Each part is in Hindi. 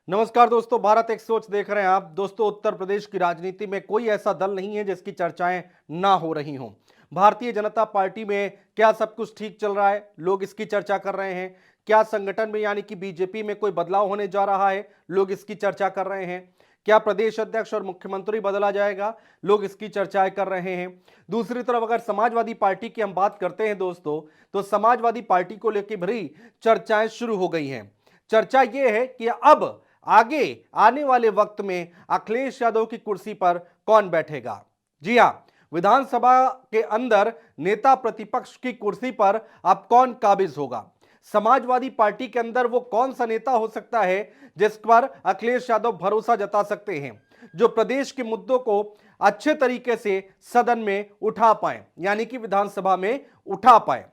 नमस्कार दोस्तों, भारत एक सोच देख रहे हैं आप। दोस्तों, उत्तर प्रदेश की राजनीति में कोई ऐसा दल नहीं है जिसकी चर्चाएं ना हो रही हों। भारतीय जनता पार्टी में क्या सब कुछ ठीक चल रहा है? लोग इसकी चर्चा कर रहे हैं। क्या संगठन में यानी कि बीजेपी में कोई बदलाव होने जा रहा है? लोग इसकी चर्चा कर रहे हैं। क्या प्रदेश अध्यक्ष और मुख्यमंत्री बदला जाएगा? लोग इसकी चर्चाएं कर रहे हैं। दूसरी तरफ अगर समाजवादी पार्टी की हम बात करते हैं दोस्तों, तो समाजवादी पार्टी को लेकर भी चर्चाएं शुरू हो गई हैं। चर्चा यह है कि अब आगे आने वाले वक्त में अखिलेश यादव की कुर्सी पर कौन बैठेगा। जी हां, विधानसभा के अंदर नेता प्रतिपक्ष की कुर्सी पर अब कौन काबिज होगा। समाजवादी पार्टी के अंदर वो कौन सा नेता हो सकता है जिस पर अखिलेश यादव भरोसा जता सकते हैं, जो प्रदेश के मुद्दों को अच्छे तरीके से सदन में उठा पाए, यानी कि विधानसभा में उठा पाए।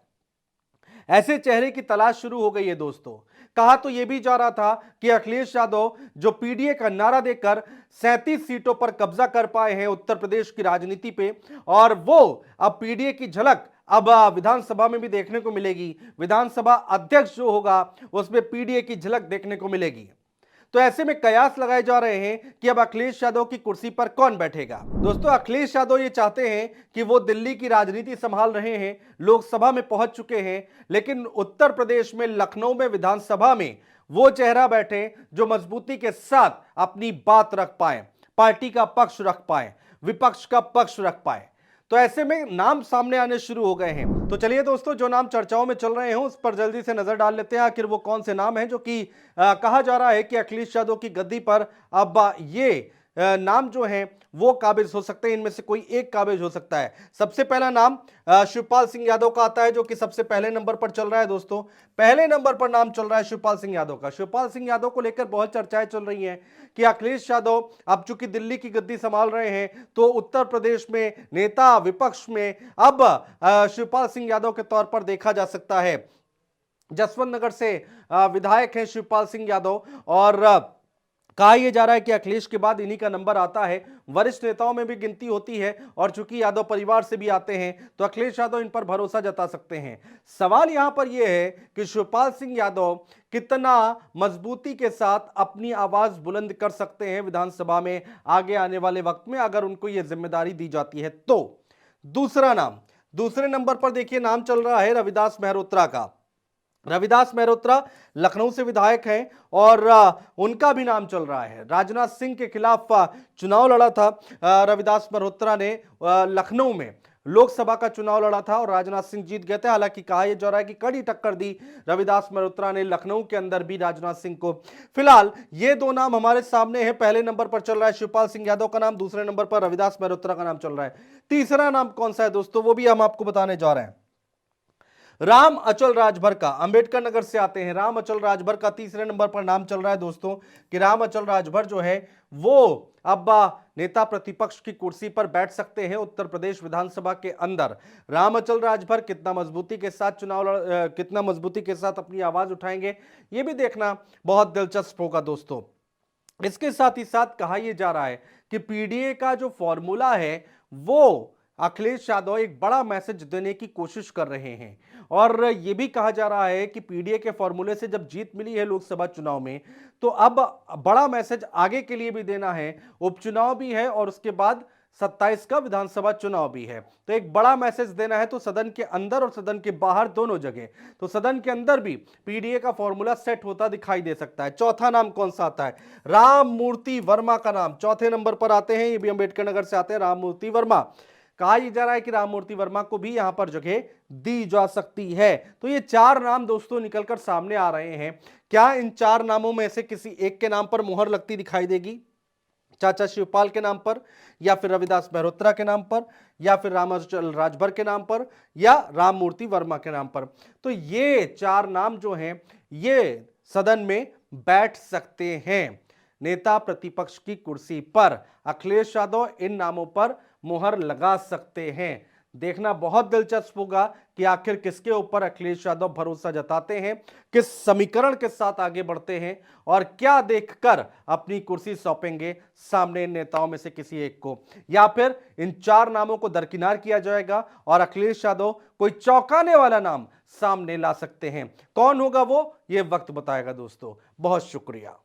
ऐसे चेहरे की तलाश शुरू हो गई है दोस्तों। कहा तो यह भी जा रहा था कि अखिलेश यादव जो पीडीए का नारा देकर 37 सीटों पर कब्जा कर पाए हैं उत्तर प्रदेश की राजनीति पे, और वो अब पीडीए की झलक अब विधानसभा में भी देखने को मिलेगी। विधानसभा अध्यक्ष जो होगा उसमें पीडीए की झलक देखने को मिलेगी। तो ऐसे में कयास लगाए जा रहे हैं कि अब अखिलेश यादव की कुर्सी पर कौन बैठेगा। दोस्तों, अखिलेश यादव ये चाहते हैं कि वो दिल्ली की राजनीति संभाल रहे हैं, लोकसभा में पहुंच चुके हैं, लेकिन उत्तर प्रदेश में लखनऊ में विधानसभा में वो चेहरा बैठे जो मजबूती के साथ अपनी बात रख पाए, पार्टी का पक्ष रख पाए, विपक्ष का पक्ष रख पाए। तो ऐसे में नाम सामने आने शुरू हो गए हैं। तो चलिए दोस्तों, जो नाम चर्चाओं में चल रहे हैं उस पर जल्दी से नजर डाल लेते हैं। आखिर वो कौन से नाम हैं जो कि कहा जा रहा है कि अखिलेश यादव की गद्दी पर अब ये नाम जो हैं वो काबिज हो सकते हैं। इनमें से कोई एक काबिज हो सकता है। सबसे पहला नाम शिवपाल सिंह यादव का आता है, जो कि सबसे पहले नंबर पर चल रहा है। दोस्तों, पहले नंबर पर नाम चल रहा है शिवपाल सिंह यादव का। शिवपाल सिंह यादव को लेकर बहुत चर्चाएं चल रही हैं कि अखिलेश यादव अब चूंकि दिल्ली की गद्दी संभाल रहे हैं, तो उत्तर प्रदेश में नेता विपक्ष में अब शिवपाल सिंह यादव के तौर पर देखा जा सकता है। जसवंत नगर से विधायक हैं शिवपाल सिंह यादव, और कहा यह जा रहा है कि अखिलेश के बाद इन्हीं का नंबर आता है। वरिष्ठ नेताओं में भी गिनती होती है, और चूंकि यादव परिवार से भी आते हैं, तो अखिलेश यादव इन पर भरोसा जता सकते हैं। सवाल यहां पर यह है कि शिवपाल सिंह यादव कितना मजबूती के साथ अपनी आवाज बुलंद कर सकते हैं विधानसभा में आगे आने वाले वक्त में, अगर उनको यह जिम्मेदारी दी जाती है तो। दूसरा नाम, दूसरे नंबर पर देखिए नाम चल रहा है रविदास मेहरोत्रा का। रविदास मेहरोत्रा लखनऊ से विधायक हैं, और उनका भी नाम चल रहा है। राजनाथ सिंह के खिलाफ चुनाव लड़ा था रविदास मेहरोत्रा ने। लखनऊ में लोकसभा का चुनाव लड़ा था और राजनाथ सिंह जीत गए थे। हालांकि कहा यह जा रहा है कि कड़ी टक्कर दी रविदास मेहरोत्रा ने लखनऊ के अंदर भी राजनाथ सिंह को। फिलहाल ये दो नाम हमारे सामने हैं। पहले नंबर पर चल रहा है शिवपाल सिंह यादव का नाम, दूसरे नंबर पर रविदास मेहरोत्रा का नाम चल रहा है। तीसरा नाम कौन सा है दोस्तों, वो भी हम आपको बताने जा रहे हैं। राम अचल राजभर का, अंबेडकर नगर से आते हैं। राम अचल राजभर का तीसरे नंबर पर नाम चल रहा है दोस्तों, कि राम अचल राजभर जो है वो अब नेता प्रतिपक्ष की कुर्सी पर बैठ सकते हैं उत्तर प्रदेश विधानसभा के अंदर। राम अचल राजभर कितना मजबूती के साथ कितना मजबूती के साथ अपनी आवाज उठाएंगे, ये भी देखना बहुत दिलचस्प होगा दोस्तों। इसके साथ ही साथ कहा यह जा रहा है कि पीडीए का जो फॉर्मूला है वो अखिलेश यादव एक बड़ा मैसेज देने की कोशिश कर रहे हैं, और यह भी कहा जा रहा है कि पीडीए के फॉर्मूले से जब जीत मिली है लोकसभा चुनाव में, तो अब बड़ा मैसेज आगे के लिए भी देना है। उपचुनाव भी है और उसके बाद 27 का विधानसभा चुनाव भी है, तो एक बड़ा मैसेज देना है। तो सदन के अंदर और सदन के बाहर दोनों जगह, तो सदन के अंदर भी पीडीए का फॉर्मूला सेट होता दिखाई दे सकता है। चौथा नाम कौन सा आता है, राम मूर्ति वर्मा का नाम चौथे नंबर पर आते हैं। ये भी अंबेडकर नगर से आते हैं, राम मूर्ति वर्मा। कहा यह जा रहा है कि राम मूर्ति वर्मा को भी यहां पर जगह दी जा सकती है। तो ये चार नाम दोस्तों निकलकर सामने आ रहे हैं। क्या इन चार नामों में से किसी एक के नाम पर मुहर लगती दिखाई देगी? चाचा शिवपाल के नाम पर, या फिर रविदास मेहरोत्रा के नाम पर, या फिर रामाचल राजभर के नाम पर, या राम मूर्ति वर्मा के नाम पर? तो ये चार नाम जो हैं ये सदन में बैठ सकते हैं नेता प्रतिपक्ष की कुर्सी पर। अखिलेश यादव इन नामों पर मुहर लगा सकते हैं। देखना बहुत दिलचस्प होगा कि आखिर किसके ऊपर अखिलेश यादव भरोसा जताते हैं, किस समीकरण के साथ आगे बढ़ते हैं, और क्या देखकर अपनी कुर्सी सौंपेंगे सामने इन नेताओं में से किसी एक को, या फिर इन चार नामों को दरकिनार किया जाएगा और अखिलेश यादव कोई चौंकाने वाला नाम सामने ला सकते हैं। कौन होगा वो, ये वक्त बताएगा दोस्तों। बहुत शुक्रिया।